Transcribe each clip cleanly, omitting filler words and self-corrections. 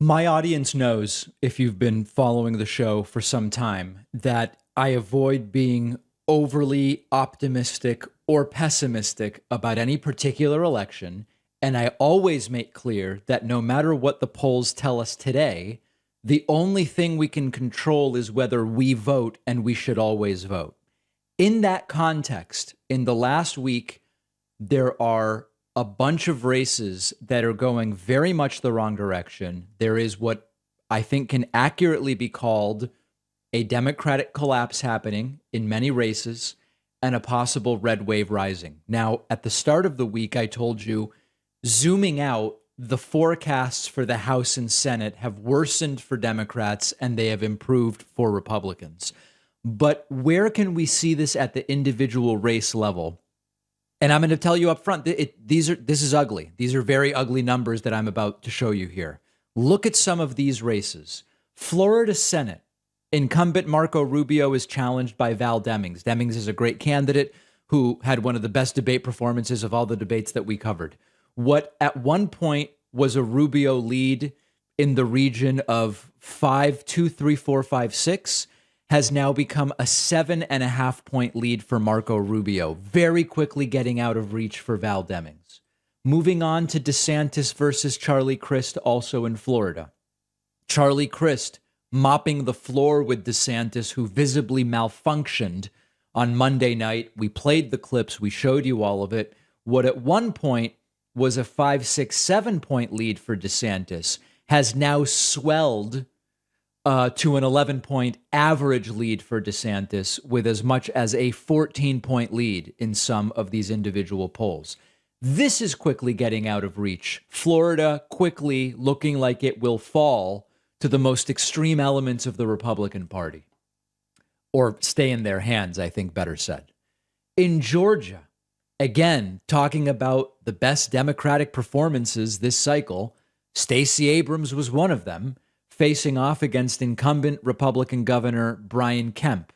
My audience knows, if you've been following the show for some time, that I avoid being overly optimistic or pessimistic about any particular election. And I always make clear that no matter what the polls tell us today, the only thing we can control is whether we vote, and we should always vote. In that context, in the last week, there are a bunch of races that are going very much the wrong direction. There is what I think can accurately be called a Democratic collapse happening in many races and a possible red wave rising. Now, at the start of the week, I told you, zooming out, the forecasts for the House and Senate have worsened for Democrats and they have improved for Republicans. But where can we see this at the individual race level? And I'm going to tell you up front, this is ugly. These are very ugly numbers that I'm about to show you here. Look at some of these races. Florida Senate, incumbent Marco Rubio is challenged by Val Demings. Demings is a great candidate who had one of the best debate performances of all the debates that we covered. What at one point was a Rubio lead in the region of 5, 2, 3, 4, 5, 6 has now become a 7.5-point lead for Marco Rubio, very quickly getting out of reach for Val Demings. Moving on to DeSantis versus Charlie Crist, also in Florida. Charlie Crist mopping the floor with DeSantis, who visibly malfunctioned on Monday night. We played the clips. We showed you all of it. What at one point was a 5, 6, 7-point lead for DeSantis has now swelled to an 11-point average lead for DeSantis, with as much as a 14-point lead in some of these individual polls. This is quickly getting out of reach. Florida quickly looking like it will fall to the most extreme elements of the Republican Party, or stay in their hands, I think better said. In Georgia, again, talking about the best Democratic performances this cycle, Stacey Abrams was one of them, facing off against incumbent Republican Governor Brian Kemp.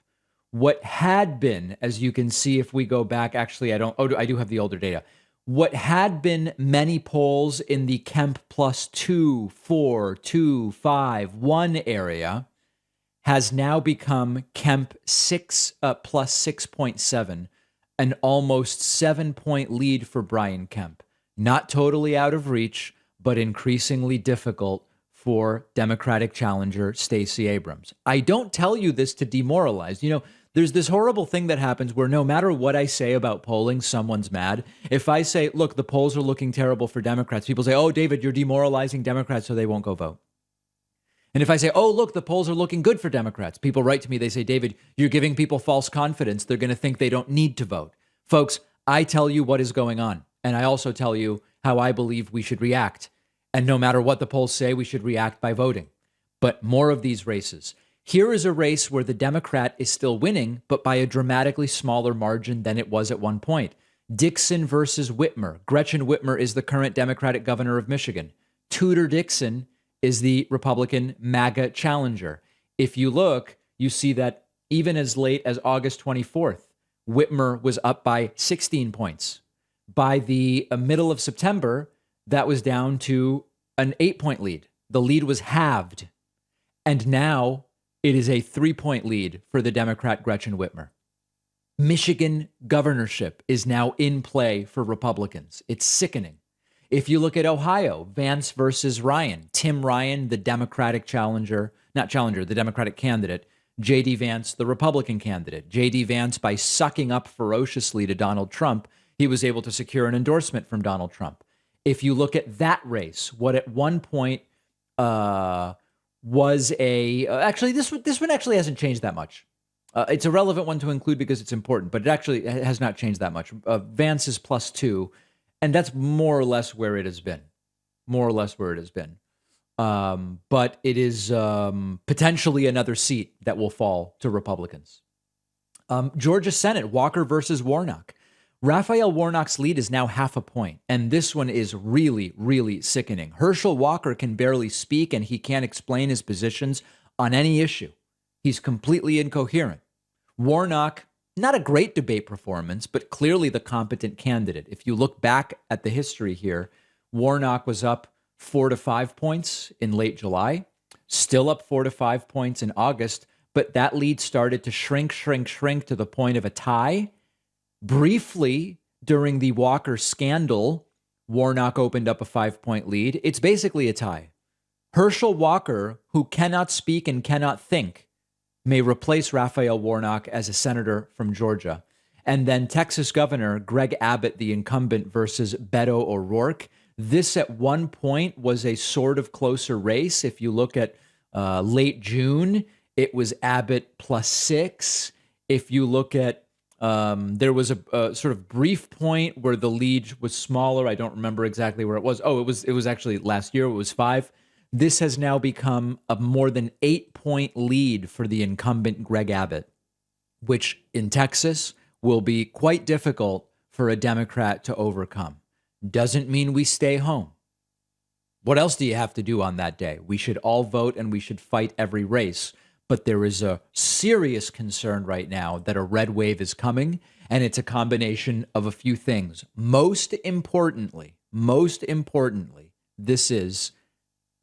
What had been, as you can see if we go back, actually, I do have the older data. What had been many polls in the Kemp plus 2, 4, 2, 5, 1 area has now become Kemp 6 plus 6.7, an almost 7-point lead for Brian Kemp. Not totally out of reach, but increasingly difficult for Democratic challenger Stacey Abrams. I don't tell you this to demoralize. You know, there's this horrible thing that happens where no matter what I say about polling, someone's mad. If I say, look, the polls are looking terrible for Democrats, people say, oh, David, you're demoralizing Democrats so they won't go vote. And if I say, oh, look, the polls are looking good for Democrats, people write to me, they say, David, you're giving people false confidence. They're going to think they don't need to vote. Folks, I tell you what is going on. And I also tell you how I believe we should react. And no matter what the polls say, we should react by voting. But more of these races. Here is a race where the Democrat is still winning, but by a dramatically smaller margin than it was at one point. Dixon versus Whitmer. Gretchen Whitmer is the current Democratic governor of Michigan. Tudor Dixon is the Republican MAGA challenger. If you look, you see that even as late as August 24th, Whitmer was up by 16 points. By the middle of September, that was down to an 8-point lead. The lead was halved. And now it is a 3-point lead for the Democrat Gretchen Whitmer. Michigan governorship is now in play for Republicans. It's sickening. If you look at Ohio, Vance versus Ryan, Tim Ryan, the Democratic the Democratic candidate, J.D. Vance, the Republican candidate. J.D. Vance, by sucking up ferociously to Donald Trump, he was able to secure an endorsement from Donald Trump. If you look at that race, what at one point was actually this one actually hasn't changed that much. It's a relevant one to include because it's important, but it actually has not changed that much. Vance is plus 2, and that's more or less where it has been. But it is potentially another seat that will fall to Republicans. Georgia Senate, Walker versus Warnock. Raphael Warnock's lead is now 0.5 point, and this one is really, really sickening. Herschel Walker can barely speak, and he can't explain his positions on any issue. He's completely incoherent. Warnock, not a great debate performance, but clearly the competent candidate. If you look back at the history here, Warnock was up 4 to 5 points in late July, still up 4 to 5 points in August, but that lead started to shrink to the point of a tie. Briefly, during the Walker scandal, Warnock opened up a 5-point lead. It's basically a tie. Herschel Walker, who cannot speak and cannot think, may replace Raphael Warnock as a senator from Georgia. And then Texas Governor Greg Abbott, the incumbent, versus Beto O'Rourke. This at one point was a sort of closer race. If you look at late June, it was Abbott +6. If you look at, there was a sort of brief point where the lead was smaller. I don't remember exactly where it was. Oh, it was actually last year. It was 5. This has now become a more than 8-point lead for the incumbent Greg Abbott, which in Texas will be quite difficult for a Democrat to overcome. Doesn't mean we stay home. What else do you have to do on that day? We should all vote and we should fight every race. But there is a serious concern right now that a red wave is coming, and it's a combination of a few things. Most importantly, this is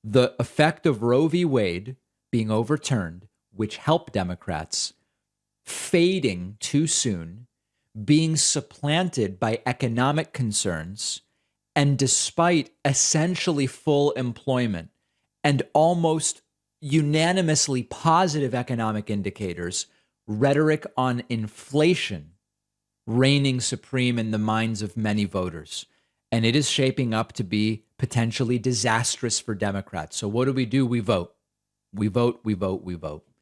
the effect of Roe v. Wade being overturned, which helped Democrats, fading too soon, being supplanted by economic concerns, and despite essentially full employment and almost unanimously positive economic indicators, rhetoric on inflation reigning supreme in the minds of many voters. And it is shaping up to be potentially disastrous for Democrats. So what do? We vote. We vote.